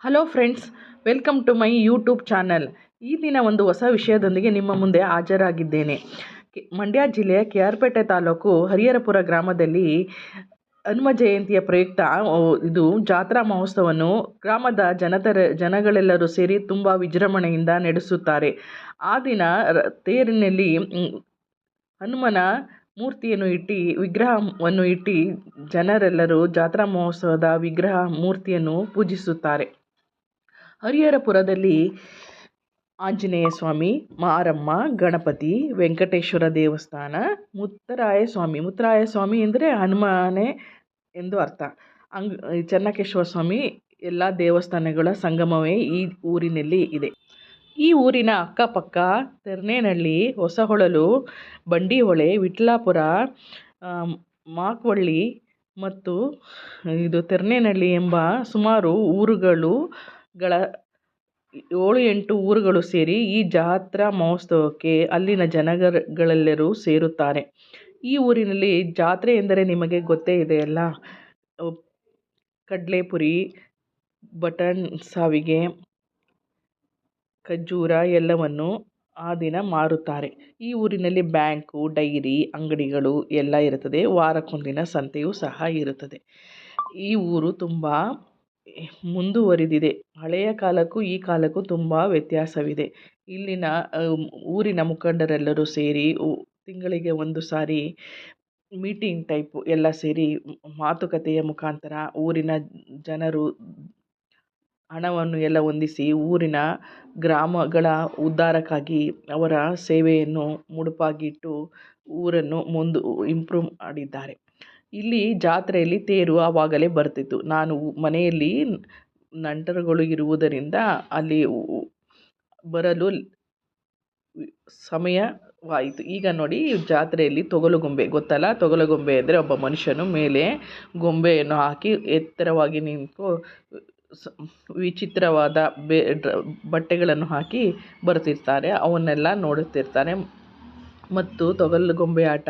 Hello friends, welcome to my YouTube channel. ಈ ದಿನ ಒಂದು ಹೊಸ ವಿಷಯದೊಂದಿಗೆ ನಿಮ್ಮ ಮುಂದೆ ಹಾಜರಾಗಿದ್ದೇನೆ. ಮಂಡ್ಯ ಜಿಲ್ಲೆಯ ಕೆ.ಆರ್.ಪೇಟೆ ತಾಲೂಕು ಹರಿಹರಪುರ ಗ್ರಾಮದಲ್ಲಿ ಹನುಮ ಜಯಂತಿಯ ಪ್ರಯುಕ್ತ ಇದು ಜಾತ್ರಾ ಮಹೋತ್ಸವವನ್ನು ಗ್ರಾಮದ ಜನಗಳೆಲ್ಲರೂ ಸೇರಿ ತುಂಬ ವಿಜೃಂಭಣೆಯಿಂದ ನಡೆಸುತ್ತಾರೆ. ಆ ದಿನ ತೇರಿನಲ್ಲಿ ಹನುಮನ ವಿಗ್ರಹವನ್ನು ಇಟ್ಟು ಜನರೆಲ್ಲರೂ ಜಾತ್ರಾ ಮಹೋತ್ಸವದ ಮೂರ್ತಿಯನ್ನು ಪೂಜಿಸುತ್ತಾರೆ. ಹರಿಹರಪುರದಲ್ಲಿ ಆಂಜನೇಯ ಸ್ವಾಮಿ, ಮಾರಮ್ಮ, ಗಣಪತಿ, ವೆಂಕಟೇಶ್ವರ ದೇವಸ್ಥಾನ, ಮುತ್ತರಾಯ ಸ್ವಾಮಿ ಅಂದರೆ ಹನುಮನೇ ಎಂದು ಅರ್ಥ. ಚೆನ್ನಕೇಶವ ಸ್ವಾಮಿ ಎಲ್ಲ ದೇವಸ್ಥಾನಗಳ ಸಂಗಮವೇ ಈ ಊರಿನಲ್ಲಿ ಇದೆ. ಈ ಊರಿನ ಅಕ್ಕಪಕ್ಕ ತರ್ನೇನಹಳ್ಳಿ, ಹೊಸಹೊಳಲು, ಬಂಡಿಹೊಳೆ, ವಿಠಲಾಪುರ, ಮಾಕ್ವಳ್ಳಿ ಮತ್ತು ತರ್ನೇನಹಳ್ಳಿ ಎಂಬ ಸುಮಾರು ಊರುಗಳ 7-8 ಊರುಗಳು ಸೇರಿ ಈ ಜಾತ್ರಾ ಮಹೋತ್ಸವಕ್ಕೆ ಅಲ್ಲಿನ ಜನಗಳೆಲ್ಲರೂ ಸೇರುತ್ತಾರೆ. ಈ ಊರಿನಲ್ಲಿ ಜಾತ್ರೆ ಎಂದರೆ ನಿಮಗೆ ಗೊತ್ತೇ ಇದೆಯಲ್ಲ. ಕಡಲೆಪುರಿ, ಬಟನ್ ಶಾವಿಗೆ, ಖರ್ಜೂರ ಎಲ್ಲವನ್ನು ಆ ದಿನ ಮಾರುತ್ತಾರೆ. ಈ ಊರಿನಲ್ಲಿ ಬ್ಯಾಂಕು, ಡೈರಿ ಅಂಗಡಿಗಳು ಎಲ್ಲ ಇರುತ್ತದೆ. ವಾರಕ್ಕೊಂದಿನ ಸಂತೆಯೂ ಸಹ ಇರುತ್ತದೆ. ಈ ಊರು ತುಂಬ ಮುಂದುವರಿದಿದೆ. ಹಳೆಯ ಕಾಲಕ್ಕೂ ಈ ಕಾಲಕ್ಕೂ ತುಂಬ ವ್ಯತ್ಯಾಸವಿದೆ. ಇಲ್ಲಿನ ಊರಿನ ಮುಖಂಡರೆಲ್ಲರೂ ಸೇರಿ ತಿಂಗಳಿಗೆ ಒಂದು ಸಾರಿ ಮೀಟಿಂಗ್ ಟೈಪು ಎಲ್ಲ ಸೇರಿ ಮಾತುಕತೆಯ ಮುಖಾಂತರ ಊರಿನ ಜನರು ಹಣವನ್ನು ಎಲ್ಲ ಹೊಂದಿಸಿ ಊರಿನ ಗ್ರಾಮಗಳ ಉದ್ಧಾರಕ್ಕಾಗಿ ಅವರ ಸೇವೆಯನ್ನು ಮುಡುಪಾಗಿಟ್ಟು ಊರನ್ನು ಇಂಪ್ರೂವ್ ಮಾಡಿದ್ದಾರೆ. ಇಲ್ಲಿ ಜಾತ್ರೆಯಲ್ಲಿ ತೇರು ಆವಾಗಲೇ ಬರ್ತಿತ್ತು. ನಾನು ಮನೆಯಲ್ಲಿ ನಂಟರುಗಳು ಇರುವುದರಿಂದ ಅಲ್ಲಿ ಬರಲು ಸಮಯವಾಯಿತು. ಈಗ ನೋಡಿ, ಜಾತ್ರೆಯಲ್ಲಿ ತೊಗಲುಗೊಂಬೆ ಗೊತ್ತಲ್ಲ. ತೊಗಲುಗೊಂಬೆ ಅಂದರೆ ಒಬ್ಬ ಮನುಷ್ಯನು ಮೇಲೆ ಗೊಂಬೆಯನ್ನು ಹಾಕಿ ಎತ್ತರವಾಗಿ ನಿಂತು ವಿಚಿತ್ರವಾದ ಬಟ್ಟೆಗಳನ್ನು ಹಾಕಿ ಬರ್ತಿರ್ತಾರೆ. ಅವನ್ನೆಲ್ಲ ನೋಡುತ್ತಿರ್ತಾರೆ. ಮತ್ತು ತೊಗಲುಗೊಂಬೆ ಆಟ,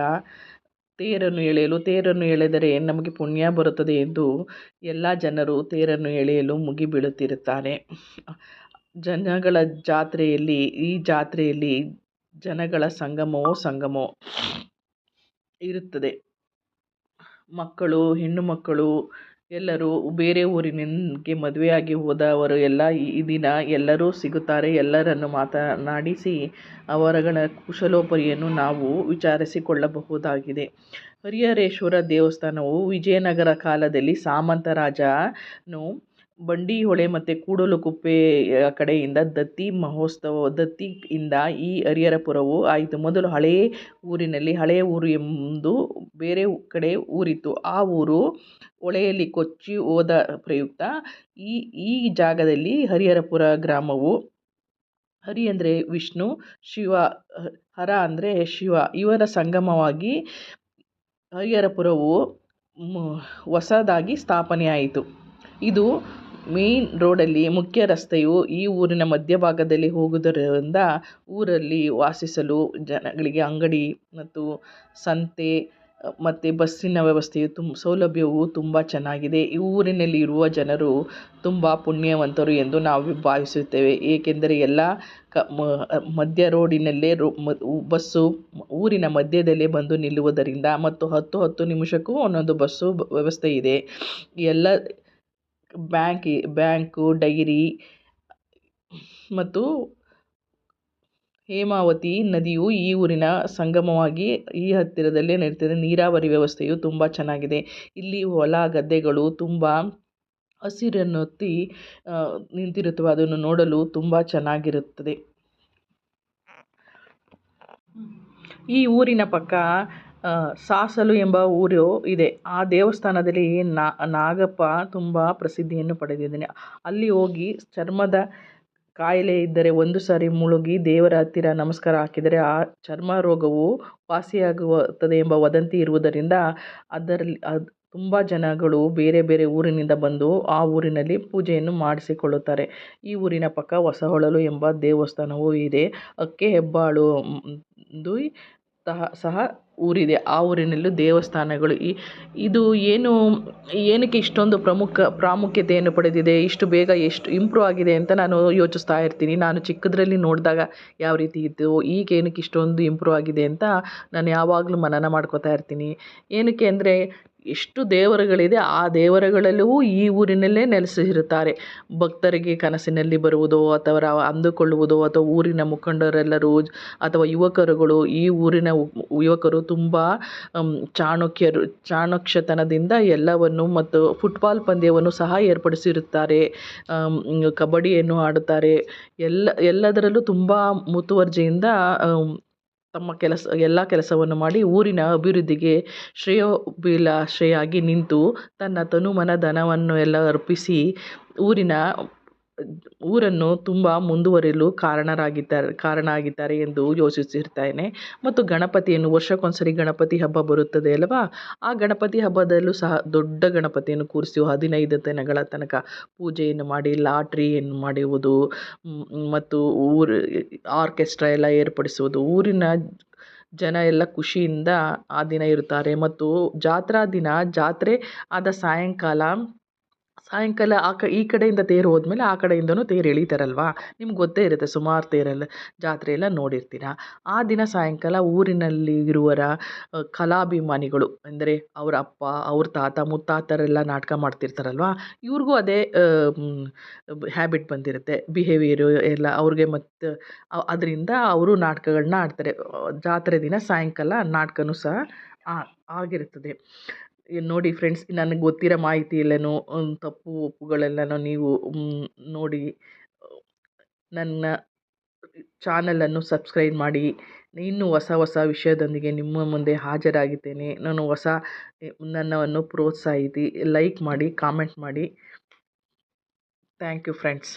ತೇರನ್ನು ಎಳೆದರೆ ನಮಗೆ ಪುಣ್ಯ ಬರುತ್ತದೆ ಎಂದು ಎಲ್ಲ ಜನರು ತೇರನ್ನು ಎಳೆಯಲು ಮುಗಿಬೀಳುತ್ತಿರುತ್ತಾರೆ. ಈ ಜಾತ್ರೆಯಲ್ಲಿ ಜನಗಳ ಸಂಗಮವೋ ಇರುತ್ತದೆ. ಹೆಣ್ಣು ಮಕ್ಕಳು ಎಲ್ಲರೂ ಬೇರೆ ಊರಿನಿಗೆ ಮದುವೆಯಾಗಿ ಹೋದವರು ಎಲ್ಲ ಈ ದಿನ ಎಲ್ಲರೂ ಸಿಗುತ್ತಾರೆ. ಎಲ್ಲರನ್ನು ಮಾತನಾಡಿಸಿ ಅವರಗಳ ಕುಶಲೋಪರಿಯನ್ನು ನಾವು ವಿಚಾರಿಸಿಕೊಳ್ಳಬಹುದಾಗಿದೆ. ಹರಿಹರೇಶ್ವರ ದೇವಸ್ಥಾನವು ವಿಜಯನಗರ ಕಾಲದಲ್ಲಿ ಸಾಮಂತ ರಾಜನು ಬಂಡಿಹೊಳೆ ಮತ್ತು ಕೂಡಲುಕುಪ್ಪೆಯ ಕಡೆಯಿಂದ ದತ್ತಿಯಿಂದ ಈ ಹರಿಹರಪುರವು ಆಯಿತು. ಮೊದಲು ಹಳೆಯ ಊರು ಎಂದು ಬೇರೆ ಕಡೆ ಊರಿತ್ತು. ಆ ಊರು ಹೊಳೆಯಲ್ಲಿ ಕೊಚ್ಚಿ ಹೋದ ಪ್ರಯುಕ್ತ ಈ ಜಾಗದಲ್ಲಿ ಹರಿಹರಪುರ ಗ್ರಾಮವು, ಹರಿ ಅಂದರೆ ವಿಷ್ಣು, ಹರ ಅಂದರೆ ಶಿವ, ಇವರ ಸಂಗಮವಾಗಿ ಹರಿಹರಪುರವು ಹೊಸದಾಗಿ ಸ್ಥಾಪನೆಯಾಯಿತು. ಇದು ಮೇನ್ ರೋಡಲ್ಲಿ ಮುಖ್ಯ ರಸ್ತೆಯು ಈ ಊರಿನ ಮಧ್ಯಭಾಗದಲ್ಲಿ ಹೋಗುವುದರಿಂದ ಊರಲ್ಲಿ ವಾಸಿಸಲು ಜನಗಳಿಗೆ ಅಂಗಡಿ ಮತ್ತು ಸಂತೆ ಮತ್ತು ಬಸ್ಸಿನ ವ್ಯವಸ್ಥೆಯು ಸೌಲಭ್ಯವು ತುಂಬ ಚೆನ್ನಾಗಿದೆ. ಈ ಊರಿನಲ್ಲಿ ಇರುವ ಜನರು ತುಂಬ ಪುಣ್ಯವಂತರು ಎಂದು ನಾವು ಭಾವಿಸುತ್ತೇವೆ. ಏಕೆಂದರೆ ಎಲ್ಲ ಮಧ್ಯ ರೋಡಿನಲ್ಲೇ ಬಸ್ಸು ಊರಿನ ಮಧ್ಯದಲ್ಲೇ ಬಂದು ನಿಲ್ಲುವುದರಿಂದ ಮತ್ತು 10 ನಿಮಿಷಕ್ಕೂ ಒಂದೊಂದು ಬಸ್ಸು ವ್ಯವಸ್ಥೆ ಇದೆ. ಎಲ್ಲ ಬ್ಯಾಂಕು, ಡೈರಿ ಮತ್ತು ಹೇಮಾವತಿ ನದಿಯು ಈ ಊರಿನ ಸಂಗಮವಾಗಿ ಈ ಹತ್ತಿರದಲ್ಲೇ ನಡೀತದೆ. ನೀರಾವರಿ ವ್ಯವಸ್ಥೆಯು ತುಂಬ ಚೆನ್ನಾಗಿದೆ. ಇಲ್ಲಿ ಹೊಲ ಗದ್ದೆಗಳು ತುಂಬ ಹಸಿರನ್ನೊತ್ತಿ ನಿಂತಿರುತ್ತವೆ. ಅದನ್ನು ನೋಡಲು ತುಂಬ ಚೆನ್ನಾಗಿರುತ್ತದೆ. ಈ ಊರಿನ ಪಕ್ಕ ಸಾಸಲು ಎಂಬ ಊರು ಇದೆ. ಆ ದೇವಸ್ಥಾನದಲ್ಲಿ ನಾಗಪ್ಪ ತುಂಬ ಪ್ರಸಿದ್ಧಿಯನ್ನು ಪಡೆದಿದ್ದಾನೆ. ಅಲ್ಲಿ ಹೋಗಿ ಚರ್ಮದ ಕಾಯಿಲೆ ಇದ್ದರೆ ಒಂದು ಸಾರಿ ಮುಳುಗಿ ದೇವರ ಹತ್ತಿರ ನಮಸ್ಕಾರ ಹಾಕಿದರೆ ಆ ಚರ್ಮ ರೋಗವು ವಾಸಿಯಾಗುತ್ತದೆ ಎಂಬ ವದಂತಿ ಇರುವುದರಿಂದ ತುಂಬ ಜನಗಳು ಬೇರೆ ಬೇರೆ ಊರಿನಿಂದ ಬಂದು ಆ ಊರಿನಲ್ಲಿ ಪೂಜೆಯನ್ನು ಮಾಡಿಸಿಕೊಳ್ಳುತ್ತಾರೆ. ಈ ಊರಿನ ಪಕ್ಕ ಹೊಸಹೊಳಲು ಎಂಬ ದೇವಸ್ಥಾನವೂ ಇದೆ. ಅಕ್ಕೆ ಹೆಬ್ಬಾಳು ಸಹ ಊರಿದೆ. ಆ ಊರಿನಲ್ಲೂ ದೇವಸ್ಥಾನಗಳು ಇದು ಏನಕ್ಕೆ ಇಷ್ಟೊಂದು ಪ್ರಾಮುಖ್ಯತೆಯನ್ನು ಪಡೆದಿದೆ, ಇಷ್ಟು ಬೇಗ ಎಷ್ಟು ಇಂಪ್ರೂವ್ ಆಗಿದೆ ಅಂತ ನಾನು ಯೋಚಿಸ್ತಾ ಇರ್ತೀನಿ. ನಾನು ಚಿಕ್ಕದ್ರಲ್ಲಿ ನೋಡಿದಾಗ ಯಾವ ರೀತಿ ಇತ್ತು, ಈಗ ಏನಕ್ಕೆ ಇಷ್ಟೊಂದು ಇಂಪ್ರೂವ್ ಆಗಿದೆ ಅಂತ ನಾನು ಯಾವಾಗಲೂ ಮನನ ಮಾಡ್ಕೋತಾ ಇರ್ತೀನಿ. ಏನಕ್ಕೆ ಅಂದರೆ ಎಷ್ಟು ದೇವರುಗಳಿದೆ, ಆ ದೇವರುಗಳಲ್ಲೂ ಈ ಊರಿನಲ್ಲೇ ನೆಲೆಸಿರುತ್ತಾರೆ. ಭಕ್ತರಿಗೆ ಕನಸಿನಲ್ಲಿ ಬರುವುದೋ ಅಥವಾ ಅಂದುಕೊಳ್ಳುವುದೋ ಅಥವಾ ಊರಿನ ಮುಖಂಡರೆಲ್ಲರೂ ಅಥವಾ ಯುವಕರುಗಳು, ಈ ಊರಿನ ಯುವಕರು ತುಂಬ ಚಾಣಾಕ್ಷತನದಿಂದ ಎಲ್ಲವನ್ನು ಮತ್ತು ಫುಟ್ಬಾಲ್ ಪಂದ್ಯವನ್ನು ಸಹ ಏರ್ಪಡಿಸಿರುತ್ತಾರೆ. ಕಬಡ್ಡಿಯನ್ನು ಆಡುತ್ತಾರೆ. ಎಲ್ಲದರಲ್ಲೂ ತುಂಬ ಮುತುವರ್ಜಿಯಿಂದ ತಮ್ಮ ಎಲ್ಲ ಕೆಲಸವನ್ನು ಮಾಡಿ ಊರಿನ ಅಭಿವೃದ್ಧಿಗೆ ಶ್ರೇಯೋಭಿಲಾಷೆಯಾಗಿ ನಿಂತು ತನ್ನ ತನು ಮನ ಧನವನ್ನು ಎಲ್ಲ ಅರ್ಪಿಸಿ ಊರನ್ನು ತುಂಬ ಮುಂದುವರಿಯಲು ಕಾರಣ ಆಗಿದ್ದಾರೆ ಎಂದು ಯೋಚಿಸಿರ್ತೇನೆ. ಮತ್ತು ಗಣಪತಿಯನ್ನು ವರ್ಷಕ್ಕೊಂದ್ಸರಿ ಗಣಪತಿ ಹಬ್ಬ ಬರುತ್ತದೆ ಅಲ್ಲವಾ, ಆ ಗಣಪತಿ ಹಬ್ಬದಲ್ಲೂ ಸಹ ದೊಡ್ಡ ಗಣಪತಿಯನ್ನು ಕೂರಿಸಿ 15 ದಿನಗಳ ತನಕ ಪೂಜೆಯನ್ನು ಮಾಡಿ ಲಾಟ್ರಿಯನ್ನು ಮಾಡುವುದು ಮತ್ತು ಆರ್ಕೆಸ್ಟ್ರಾ ಎಲ್ಲ ಏರ್ಪಡಿಸುವುದು. ಊರಿನ ಜನ ಎಲ್ಲ ಖುಷಿಯಿಂದ ಆ ದಿನ ಇರುತ್ತಾರೆ. ಮತ್ತು ಜಾತ್ರೆ ಆದ ಸಾಯಂಕಾಲ ಈ ಕಡೆಯಿಂದ ತೇರು ಹೋದ್ಮೇಲೆ ಆ ಕಡೆಯಿಂದನೂ ತೇರು ಎಳೀತಾರಲ್ವಾ, ನಿಮ್ಗೆ ಗೊತ್ತೇ ಇರುತ್ತೆ, ಸುಮಾರು ಜಾತ್ರೆ ಎಲ್ಲ ನೋಡಿರ್ತೀರ. ಆ ದಿನ ಸಾಯಂಕಾಲ ಊರಿನಲ್ಲಿ ಇರುವರ ಕಲಾಭಿಮಾನಿಗಳು ಅಂದರೆ ಅವ್ರ ಅಪ್ಪ, ಅವ್ರ ತಾತ ಮುತ್ತಾತರೆಲ್ಲ ನಾಟಕ ಮಾಡ್ತಿರ್ತಾರಲ್ವ, ಇವ್ರಿಗೂ ಅದೇ ಹ್ಯಾಬಿಟ್ ಬಂದಿರುತ್ತೆ, ಬಿಹೇವಿಯರು ಎಲ್ಲ ಅವ್ರಿಗೆ. ಮತ್ತು ಅದರಿಂದ ಅವರು ನಾಟಕಗಳನ್ನ ಆಡ್ತಾರೆ. ಜಾತ್ರೆ ದಿನ ಸಾಯಂಕಾಲ ನಾಟಕನೂ ಸಹ ಆಗಿರುತ್ತದೆ. ನೋಡಿ ಫ್ರೆಂಡ್ಸ್, ನನಗೆ ಗೊತ್ತಿರೋ ಮಾಹಿತಿ ಎಲ್ಲನೂ ತಪ್ಪು ಒಪ್ಪುಗಳೆಲ್ಲನೂ ನೀವು ನೋಡಿ ನನ್ನ ಚಾನಲನ್ನು ಸಬ್ಸ್ಕ್ರೈಬ್ ಮಾಡಿ. ಇನ್ನೂ ಹೊಸ ವಿಷಯದೊಂದಿಗೆ ನಿಮ್ಮ ಮುಂದೆ ಹಾಜರಾಗಿದ್ದೇನೆ. ನನ್ನನ್ನು ಪ್ರೋತ್ಸಾಹಿಸಿ, ಲೈಕ್ ಮಾಡಿ, ಕಾಮೆಂಟ್ ಮಾಡಿ. Thank you friends.